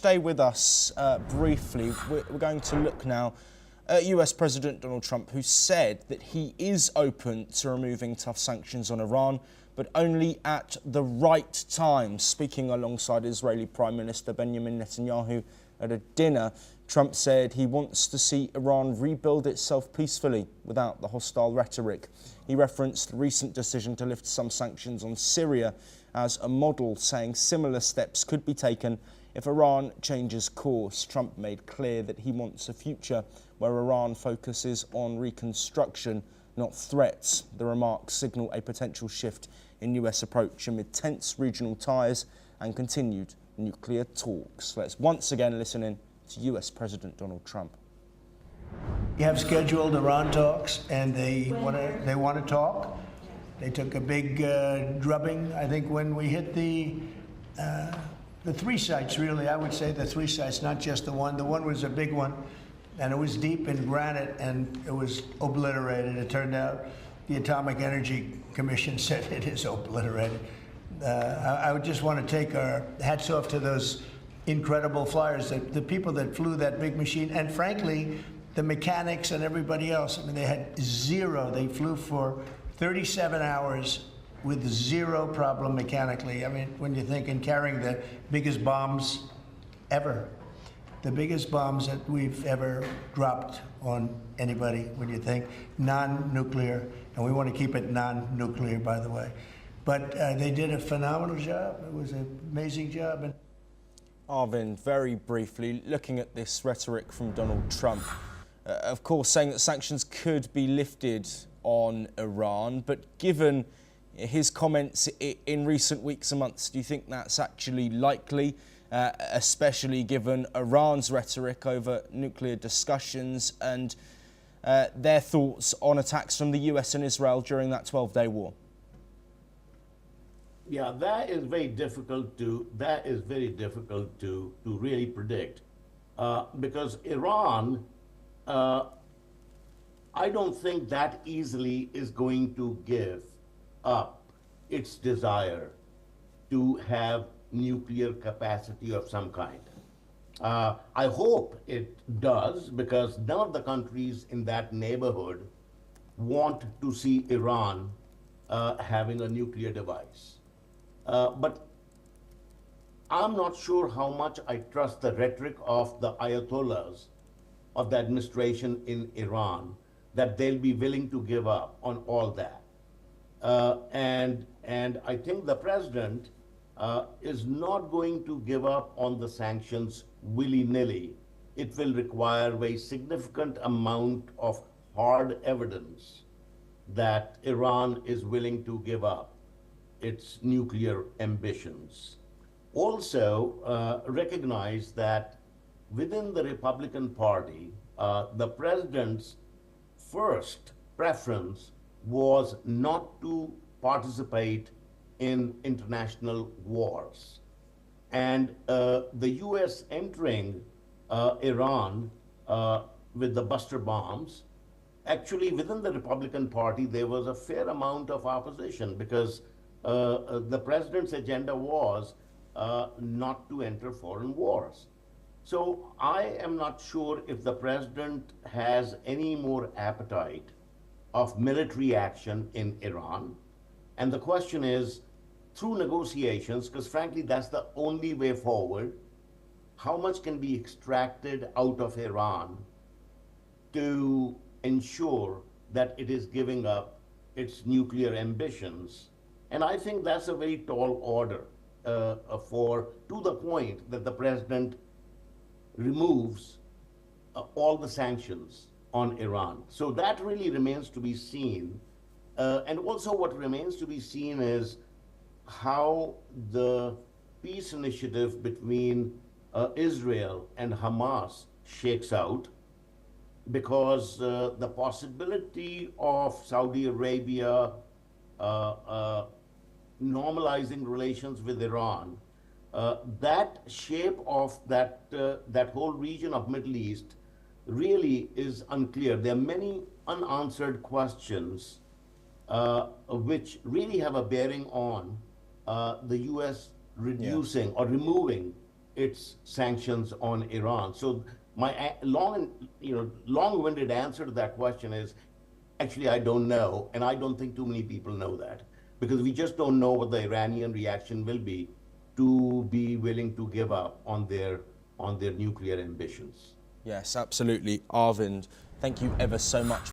stay with us briefly. We're going to look now at US President Donald Trump, who said that he is open to removing tough sanctions on Iran, but only at the right time. Speaking alongside Israeli Prime Minister Benjamin Netanyahu at a dinner, Trump said he wants to see Iran rebuild itself peacefully without the hostile rhetoric. He referenced the recent decision to lift some sanctions on Syria as a model, saying similar steps could be taken if Iran changes course. Trump made clear that he wants a future where Iran focuses on reconstruction, not threats. The remarks signal a potential shift in US approach amid tense regional ties and continued nuclear talks. Let's once again listen in to US President Donald Trump. You have scheduled Iran talks, and they want to talk. They took a big drubbing, I think, when we hit the three sites, really. I would say the three sites, not just the one. The one was a big one, and it was deep in granite, and it was obliterated. It turned out the Atomic Energy Commission said it is obliterated. I would just want to take our hats off to those incredible flyers, the people that flew that big machine, and frankly, the mechanics and everybody else. I mean, they had zero. They flew for 37 hours with zero problem mechanically. I mean, when you think in carrying the biggest bombs ever, the biggest bombs that we've ever dropped on anybody, when you think non-nuclear, and we want to keep it non-nuclear, by the way. But they did a phenomenal job. It was an amazing job. And Arvind, very briefly, looking at this rhetoric from Donald Trump, of course, saying that sanctions could be lifted on Iran, but given his comments in recent weeks and months, do you think that's actually likely, especially given Iran's rhetoric over nuclear discussions and their thoughts on attacks from the US and Israel during that 12-day war? Yeah, that is very difficult to really predict, because Iran, I don't think that easily is going to give up its desire to have nuclear capacity of some kind. I hope it does, because none of the countries in that neighborhood want to see Iran having a nuclear device. But I'm not sure how much I trust the rhetoric of the Ayatollahs of the administration in Iran, that they'll be willing to give up on all that. And I think the president is not going to give up on the sanctions willy-nilly. It will require a very significant amount of hard evidence that Iran is willing to give up its nuclear ambitions. Also, recognize that within the Republican Party, the president's first preference was not to participate in international wars. And the US entering Iran with the Buster bombs, actually within the Republican Party, there was a fair amount of opposition, because the president's agenda was not to enter foreign wars. So I am not sure if the president has any more appetite of military action in Iran. And the question is, through negotiations, because frankly, that's the only way forward, how much can be extracted out of Iran to ensure that it is giving up its nuclear ambitions? And I think that's a very tall order to the point that the president removes all the sanctions on Iran. So that really remains to be seen. And also what remains to be seen is how the peace initiative between Israel and Hamas shakes out, because the possibility of Saudi Arabia normalizing relations with Iran, that shape of that whole region of Middle East really is unclear. There are many unanswered questions which really have a bearing on the US reducing or removing its sanctions on Iran. So my long-winded answer to that question is, actually, I don't know, and I don't think too many people know that, because we just don't know what the Iranian reaction will be to be willing to give up on their nuclear ambitions. Yes, absolutely. Arvind, thank you ever so much.